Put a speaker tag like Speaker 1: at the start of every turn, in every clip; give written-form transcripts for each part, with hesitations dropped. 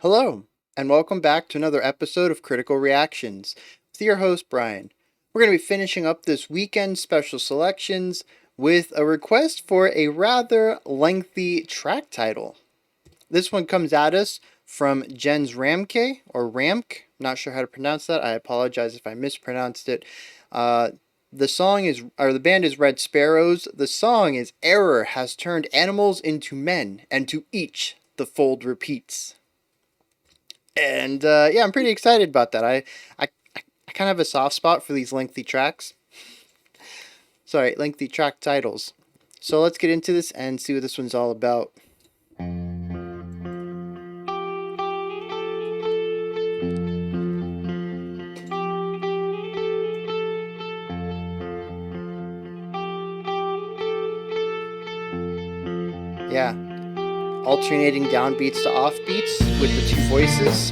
Speaker 1: Hello, and welcome back to another episode of Critical Reactions with your host, Bryan. We're going to be finishing up this weekend special selections with a request for a rather lengthy track title. This one comes at us from Jens Ramke, or Ramk, not sure how to pronounce that. I apologize if I mispronounced it. The band is Red Sparrows. The song is Error has turned animals into men, and to each the fold repeats. And yeah, I'm pretty excited about that. I kind of have a soft spot for these lengthy tracks. Sorry, lengthy track titles. So let's get into this and see what this one's all about. Yeah, alternating downbeats to offbeats with the two voices.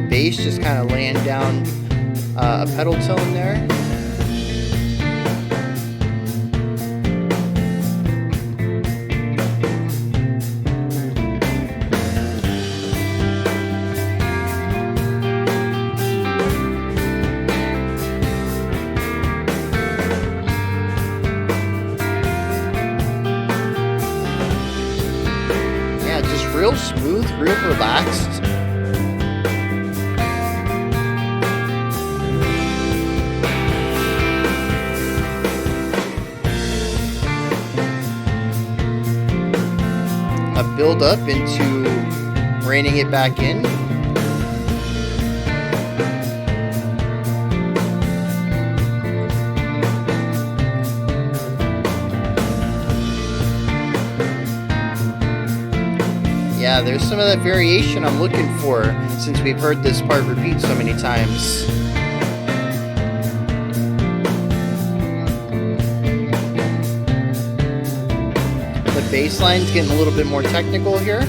Speaker 1: Bass just kind of laying down a pedal tone there. Real smooth, real relaxed. A build up into reining it back in. Yeah, there's some of that variation I'm looking for since we've heard this part repeat so many times. The bass line's getting a little bit more technical here.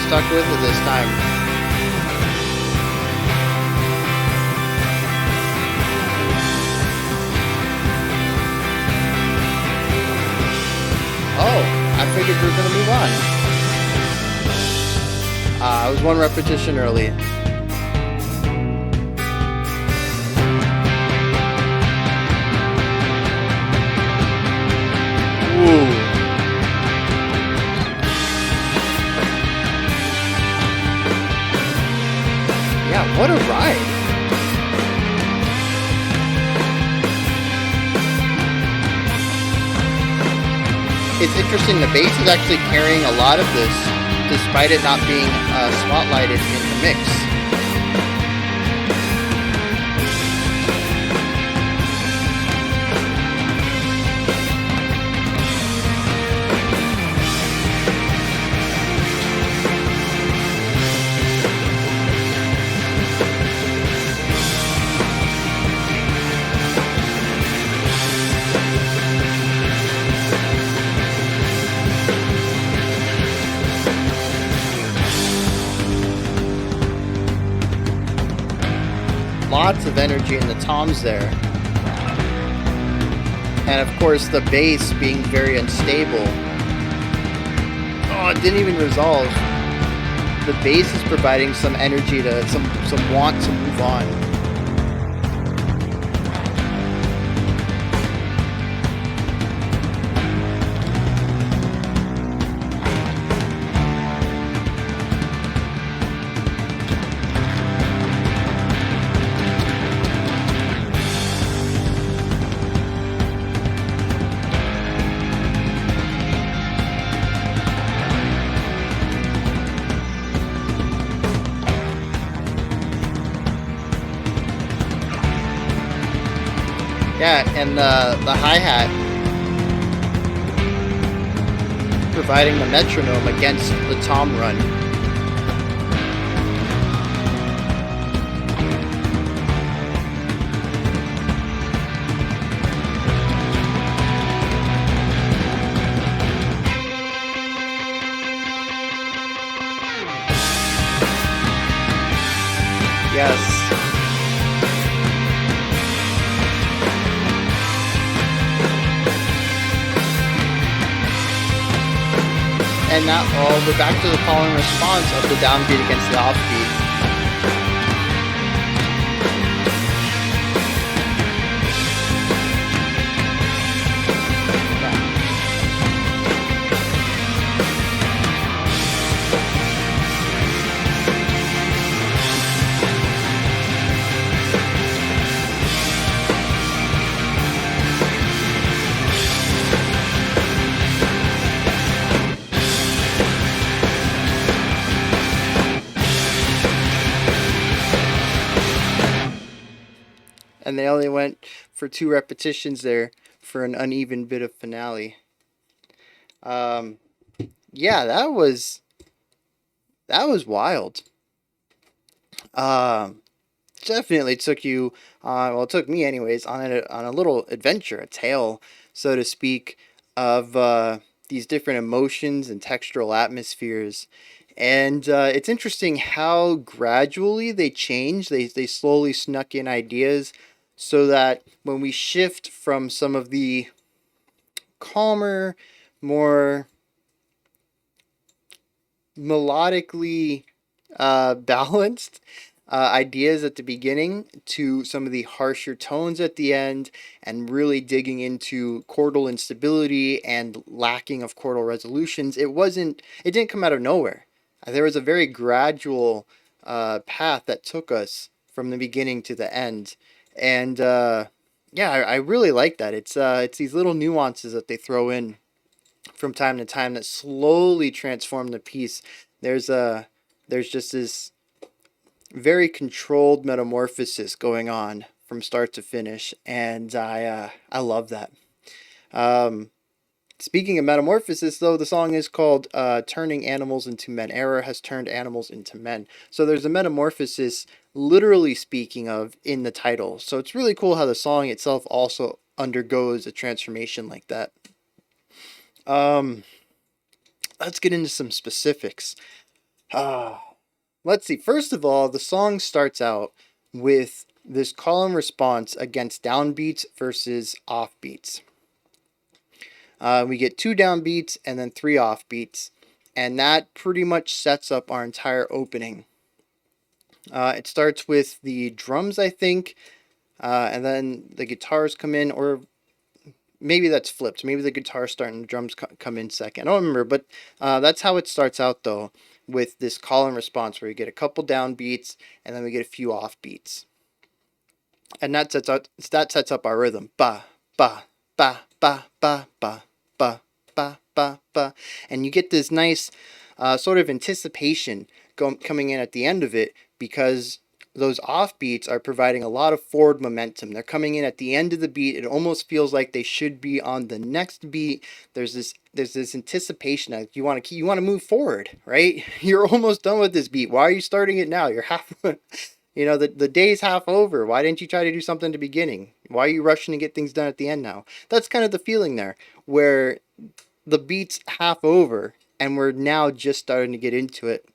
Speaker 1: Stuck with it this time. Oh, I figured we were going to move on. I was one repetition early. Ooh. What a ride! It's interesting, the bass is actually carrying a lot of this, despite it not being spotlighted in the mix. Lots of energy in the toms there. And of course the bass being very unstable. Oh, it didn't even resolve. The bass is providing some energy to some want to move on. Yeah, and the hi-hat providing the metronome against the tom run. Yes. And now we're back to the call and response of the downbeat against the offbeat. And they only went for 2 repetitions there for an uneven bit of finale. Yeah, that was wild. Definitely took you, well, it took me anyways, on a little adventure, a tale, so to speak, of these different emotions and textural atmospheres. And it's interesting how gradually they changed. They slowly snuck in ideas so that when we shift from some of the calmer, more melodically balanced ideas at the beginning to some of the harsher tones at the end, and really digging into chordal instability and lacking of chordal resolutions. It didn't come out of nowhere. There was a very gradual path that took us from the beginning to the end. And yeah, I really like that. It's these little nuances that they throw in from time to time that slowly transform the piece. There's just this very controlled metamorphosis going on from start to finish, and I love that. Um, Speaking of metamorphosis, though, the song is called "Turning Animals into Men." Error has turned animals into men, so there's a metamorphosis, literally speaking of, in the title. So it's really cool how the song itself also undergoes a transformation like that. Um, let's get into some specifics. Uh, let's see. First of all, the song starts out with this call and response against downbeats versus offbeats. We get 2 downbeats and then 3 offbeats, and that pretty much sets up our entire opening. It starts with the drums, I think, and then the guitars come in, or maybe that's flipped. Maybe the guitars start and the drums come in second. I don't remember, but that's how it starts out, though, with this call and response where you get a couple downbeats and then we get a few offbeats. And that sets up our rhythm. Ba ba ba ba ba ba ba ba ba ba, and you get this nice sort of anticipation coming in at the end of it, because those offbeats are providing a lot of forward momentum. They're coming in at the end of the beat. It almost feels like they should be on the next beat. There's this anticipation that you want to move forward, right? You're almost done with this beat. Why are you starting it now? You're half the day's half over. Why didn't you try to do something at the beginning? Why are you rushing to get things done at the end now? That's kind of the feeling there, where the beat's half over and we're now just starting to get into it.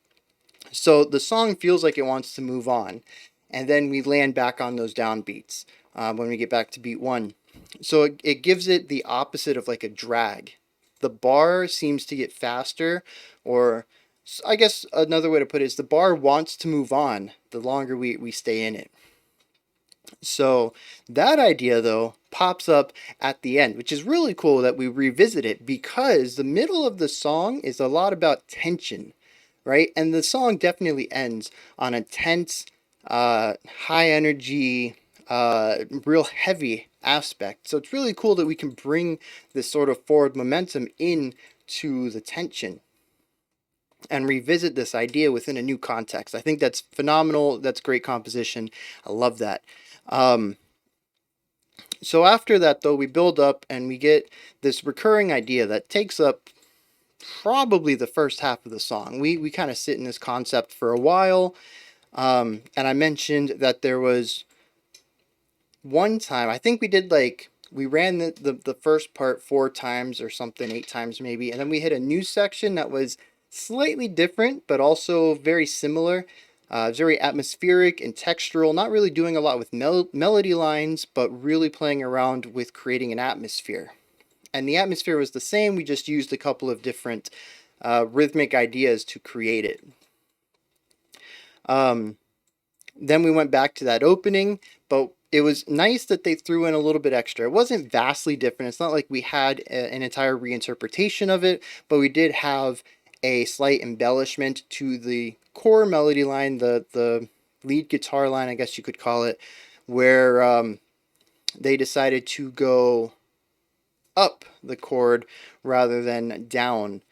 Speaker 1: So the song feels like it wants to move on, and then we land back on those downbeats when we get back to beat 1. So it gives it the opposite of like a drag. The bar seems to get faster, or I guess another way to put it is the bar wants to move on the longer we stay in it. So that idea, though, pops up at the end, which is really cool that we revisit it, because the middle of the song is a lot about tension, right? And the song definitely ends on a tense, high energy, real heavy aspect. So it's really cool that we can bring this sort of forward momentum in to the tension and revisit this idea within a new context. I think that's phenomenal. That's great composition. I love that. Um, So after that, though, we build up and we get this recurring idea that takes up probably the first half of the song. We kind of sit in this concept for a while. And I mentioned that there was one time, I think we did like, we ran the first part 4 times or something, 8 times maybe. And then we hit a new section that was slightly different, but also very similar. Very atmospheric and textural, not really doing a lot with melody lines, but really playing around with creating an atmosphere. And the atmosphere was the same, we just used a couple of different rhythmic ideas to create it. Um, then we went back to that opening, but it was nice that they threw in a little bit extra. It wasn't vastly different. It's not like we had an entire reinterpretation of it, but we did have a slight embellishment to the core melody line, the lead guitar line, I guess you could call it, where they decided to go up the chord rather than down,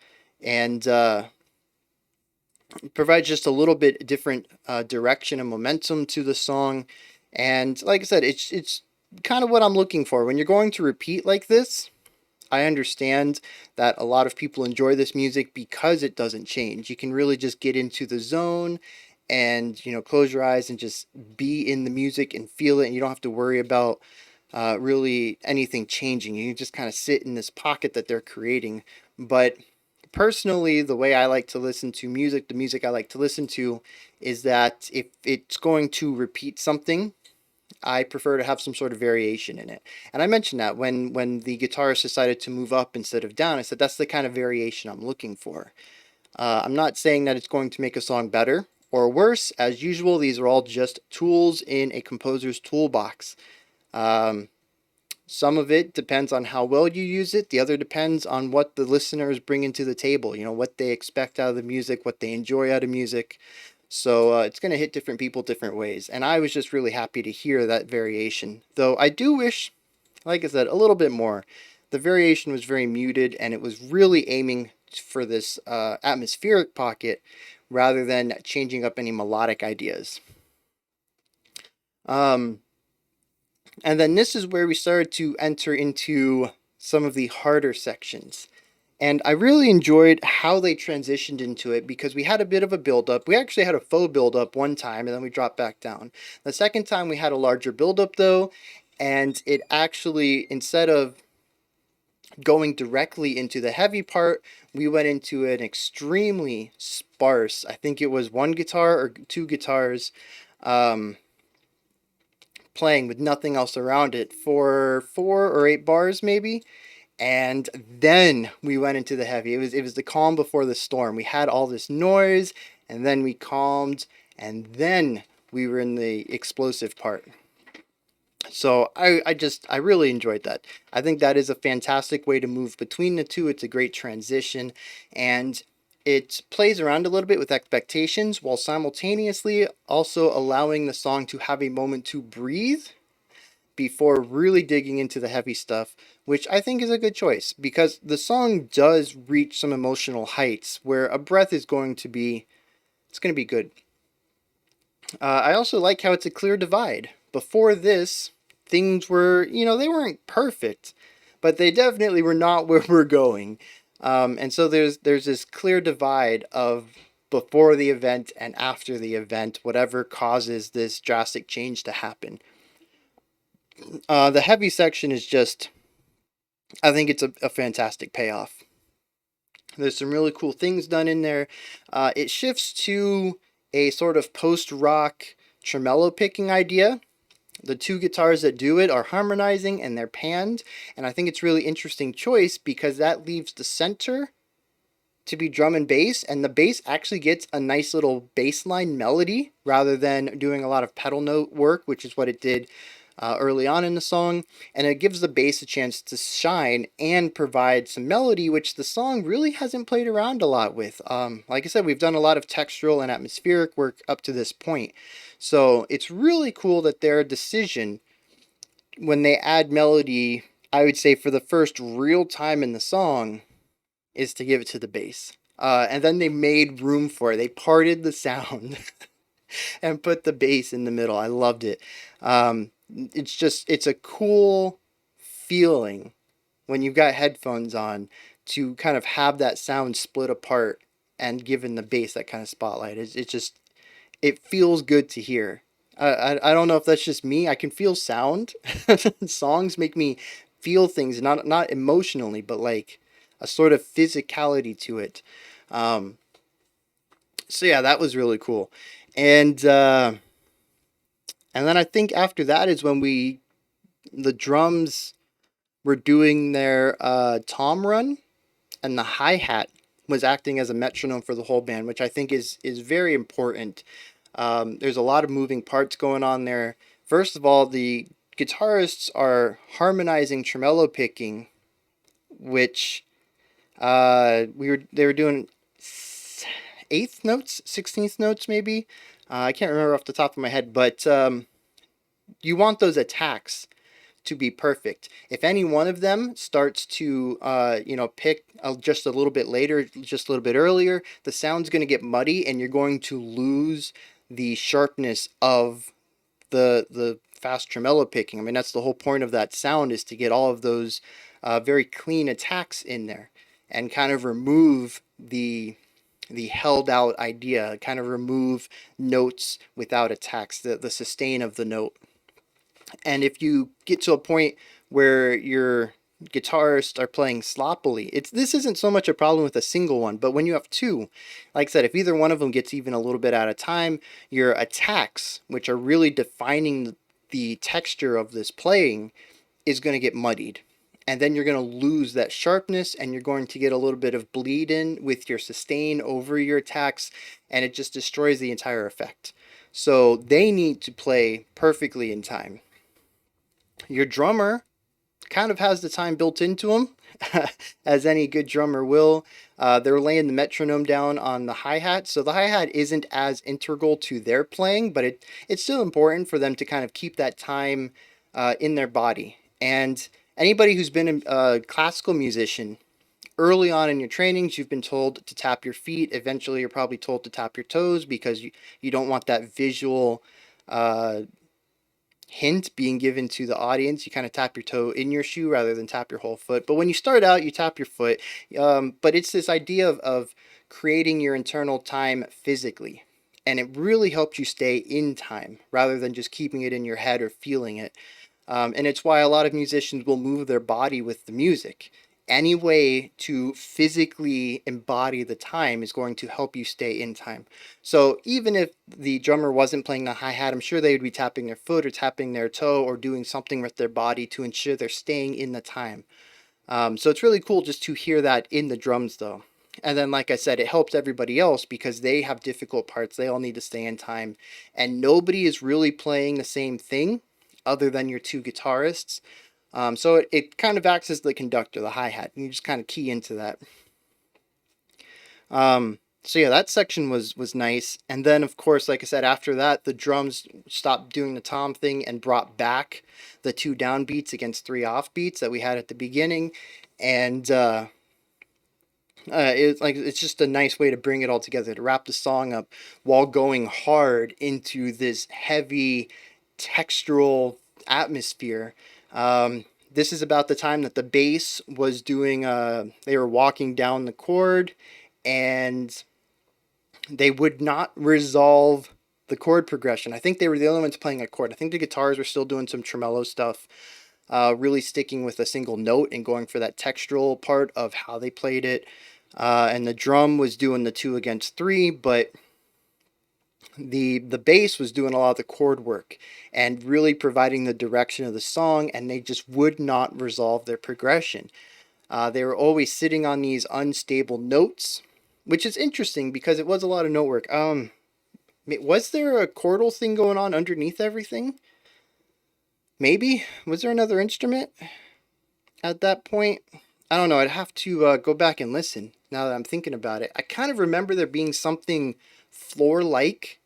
Speaker 1: and provides just a little bit different direction and momentum to the song. And like I said, it's kind of what I'm looking for when you're going to repeat like this. I understand that a lot of people enjoy this music because it doesn't change. You can really just get into the zone and, close your eyes and just be in the music and feel it, and you don't have to worry about really anything changing. You can just kind of sit in this pocket that they're creating. But personally, the way I like to listen to music, the music I like to listen to, is that if it's going to repeat something, I prefer to have some sort of variation in it. And I mentioned that when the guitarist decided to move up instead of down, I said that's the kind of variation I'm looking for. I'm not saying that it's going to make a song better or worse. As usual, these are all just tools in a composer's toolbox. Um, some of it depends on how well you use it. The other depends on what the listeners bring into the table, what they expect out of the music, what they enjoy out of music. So it's going to hit different people different ways. And I was just really happy to hear that variation. Though I do wish, like I said, a little bit more. The variation was very muted, and it was really aiming for this atmospheric pocket rather than changing up any melodic ideas. Um, and then this is where we started to enter into some of the harder sections. And I really enjoyed how they transitioned into it because we had a bit of a build-up. We actually had a faux build-up one time, and then we dropped back down. The second time we had a larger build-up though, and it actually, instead of going directly into the heavy part, we went into an extremely sparse, I think it was one guitar or two guitars, um, playing with nothing else around it for 4 or 8 bars maybe. And then we went into the heavy. It was the calm before the storm. We had all this noise, and then we calmed, and then we were in the explosive part. So I really enjoyed that. I think that is a fantastic way to move between the two. It's a great transition, and it plays around a little bit with expectations while simultaneously also allowing the song to have a moment to breathe before really digging into the heavy stuff, which I think is a good choice because the song does reach some emotional heights where a breath is going to be, it's going to be good. I also like how it's a clear divide. Before this, things were, they weren't perfect, but they definitely were not where we're going. And so there's this clear divide of before the event and after the event, whatever causes this drastic change to happen. The heavy section is just, I think it's a fantastic payoff. There's some really cool things done in there. It shifts to a sort of post-rock tremolo picking idea. The two guitars that do it are harmonizing and they're panned, and I think it's really interesting choice because that leaves the center to be drum and bass, and the bass actually gets a nice little bass line melody rather than doing a lot of pedal note work, which is what it did early on in the song, and it gives the bass a chance to shine and provide some melody, which the song really hasn't played around a lot with. Like I said, we've done a lot of textural and atmospheric work up to this point, so it's really cool that their decision when they add melody, I would say for the first real time in the song, is to give it to the bass. And then they made room for it. They parted the sound. and put the bass in the middle. I loved it. It's a cool feeling when you've got headphones on to kind of have that sound split apart and given the bass that kind of spotlight. It feels good to hear. I don't know if that's just me. I can feel sound. Songs make me feel things, not emotionally, but like a sort of physicality to it. Um, so yeah, that was really cool. And and then I think after that is when the drums were doing their tom run, and the hi hat was acting as a metronome for the whole band, which I think is very important. There's a lot of moving parts going on there. First of all, the guitarists are harmonizing tremolo picking, which they were doing eighth notes, 16th notes maybe. I can't remember off the top of my head, but you want those attacks to be perfect. If any one of them starts to, pick just a little bit later, just a little bit earlier, the sound's going to get muddy, and you're going to lose the sharpness of the fast tremolo picking. I mean, that's the whole point of that sound, is to get all of those very clean attacks in there and kind of remove the held out idea, kind of remove notes without attacks, the sustain of the note. And if you get to a point where your guitarists are playing sloppily, this isn't so much a problem with a single one, but when you have two, like I said, if either one of them gets even a little bit out of time, your attacks, which are really defining the texture of this playing, is going to get muddied. And then you're going to lose that sharpness, and you're going to get a little bit of bleed in with your sustain over your attacks, and it just destroys the entire effect. So they need to play perfectly in time. Your drummer kind of has the time built into him, as any good drummer will. They're laying the metronome down on the hi-hat, so the hi-hat isn't as integral to their playing, but it's still important for them to kind of keep that time in their body. And anybody who's been a classical musician, early on in your trainings, you've been told to tap your feet. Eventually, you're probably told to tap your toes, because you don't want that visual uh, hint being given to the audience. You kind of tap your toe in your shoe rather than tap your whole foot. But when you start out, you tap your foot. But it's this idea of creating your internal time physically. And it really helps you stay in time rather than just keeping it in your head or feeling it. And it's why a lot of musicians will move their body with the music. Any way to physically embody the time is going to help you stay in time. So even if the drummer wasn't playing the hi-hat, I'm sure they would be tapping their foot or tapping their toe or doing something with their body to ensure they're staying in the time. So it's really cool just to hear that in the drums, though. And then, like I said, it helps everybody else because they have difficult parts. They all need to stay in time. And nobody is really playing the same thing other than your two guitarists. So it kind of acts as the conductor, the hi-hat, and you just kind of key into that. So yeah, that section was nice. And then, of course, like I said, after that, the drums stopped doing the tom thing and brought back the two downbeats against three offbeats that we had at the beginning. And it's just a nice way to bring it all together, to wrap the song up while going hard into this heavy textural atmosphere. This is about the time that the bass was doing, they were walking down the chord, and they would not resolve the chord progression. I think they were the only ones playing a chord. I think the guitars were still doing some tremolo stuff, really sticking with a single note and going for that textural part of how they played it. And the drum was doing the 2 against 3, but the bass was doing a lot of the chord work and really providing the direction of the song, and they just would not resolve their progression. They were always sitting on these unstable notes, which is interesting because it was a lot of note work. Was there a chordal thing going on underneath everything? Maybe? Was there another instrument at that point? I don't know. I'd have to go back and listen now that I'm thinking about it. I kind of remember there being something floor-like,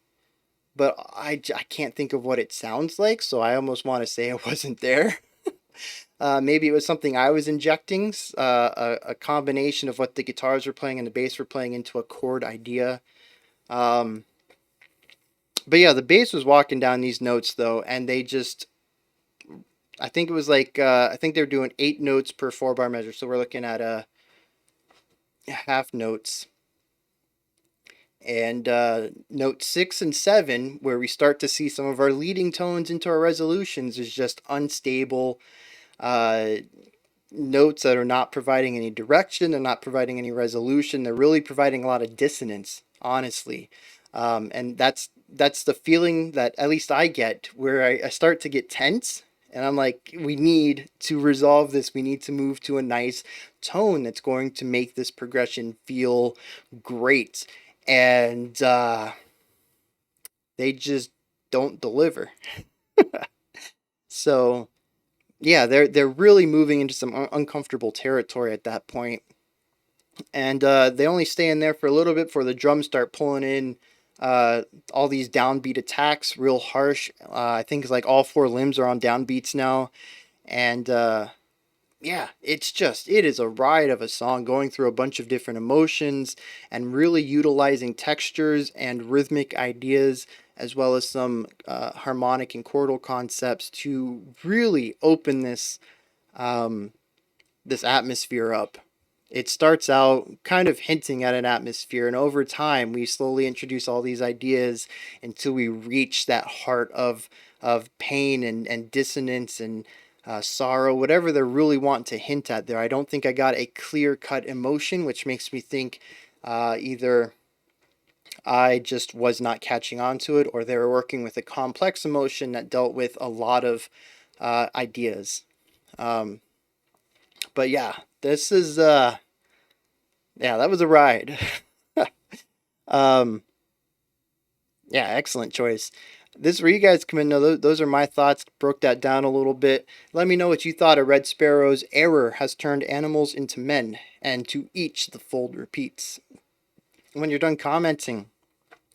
Speaker 1: but I can't think of what it sounds like, so I almost want to say it wasn't there. Maybe it was something I was injecting, a combination of what the guitars were playing and the bass were playing into a chord idea. But yeah, the bass was walking down these notes though, and they just, I think it was like, I think they were doing 8 notes per 4 bar measure. So we're looking at half notes. And note 6 and 7, where we start to see some of our leading tones into our resolutions, is just unstable uh, notes that are not providing any direction. They're not providing any resolution. They're really providing a lot of dissonance, honestly. And that's the feeling that at least I get, where I start to get tense. And I'm like, we need to resolve this. We need to move to a nice tone that's going to make this progression feel great. And they just don't deliver. So yeah, they're really moving into some uncomfortable territory at that point, and they only stay in there for a little bit before the drums start pulling in uh, all these downbeat attacks, real harsh. I think it's like all 4 limbs are on downbeats now, and yeah, it is a ride of a song going through a bunch of different emotions and really utilizing textures and rhythmic ideas as well as some harmonic and chordal concepts to really open um, this atmosphere up. It starts out kind of hinting at an atmosphere, and over time, we slowly introduce all these ideas until we reach that heart of pain and dissonance and sorrow, whatever they're really wanting to hint at there. I don't think I got a clear cut emotion, which makes me think either I just was not catching on to it, or they were working with a complex emotion that dealt with a lot of ideas. Um, but yeah, this is yeah, that was a ride. um, yeah, excellent choice. This is where you guys come in. No, those are my thoughts. Broke that down a little bit. Let me know what you thought of Red Sparrow's error has turned animals into men, and to each the fold repeats. When you're done commenting,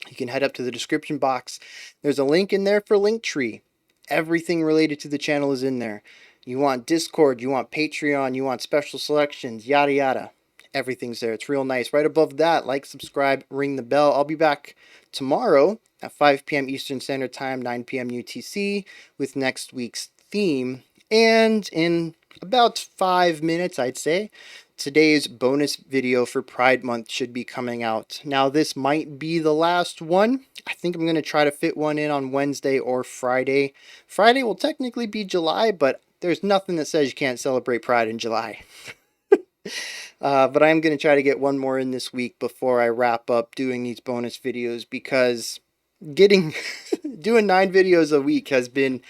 Speaker 1: you can head up to the description box. There's a link in there for Linktree. Everything related to the channel is in there. You want Discord, you want Patreon, you want special selections, yada yada. Everything's there. It's real nice. Right above that, like, subscribe, ring the bell. I'll be back tomorrow at 5 p.m. Eastern Standard Time, 9 p.m. UTC, with next week's theme. And in about 5 minutes, I'd say, today's bonus video for Pride Month should be coming out. Now, this might be the last one. I think I'm going to try to fit one in on Wednesday or Friday. Friday will technically be July, but there's nothing that says you can't celebrate Pride in July. But I'm going to try to get one more in this week before I wrap up doing these bonus videos, because getting doing 9 videos a week has been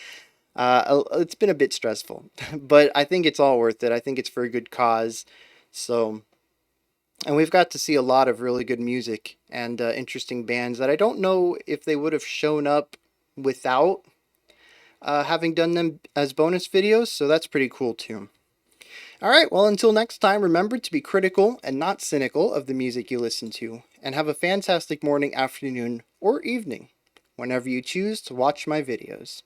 Speaker 1: it's been a bit stressful, but I think it's all worth it. I think it's for a good cause. So, and we've got to see a lot of really good music and interesting bands that I don't know if they would have shown up without having done them as bonus videos. So that's pretty cool too. All right, well, until next time, remember to be critical and not cynical of the music you listen to, and have a fantastic morning, afternoon, or evening, whenever you choose to watch my videos.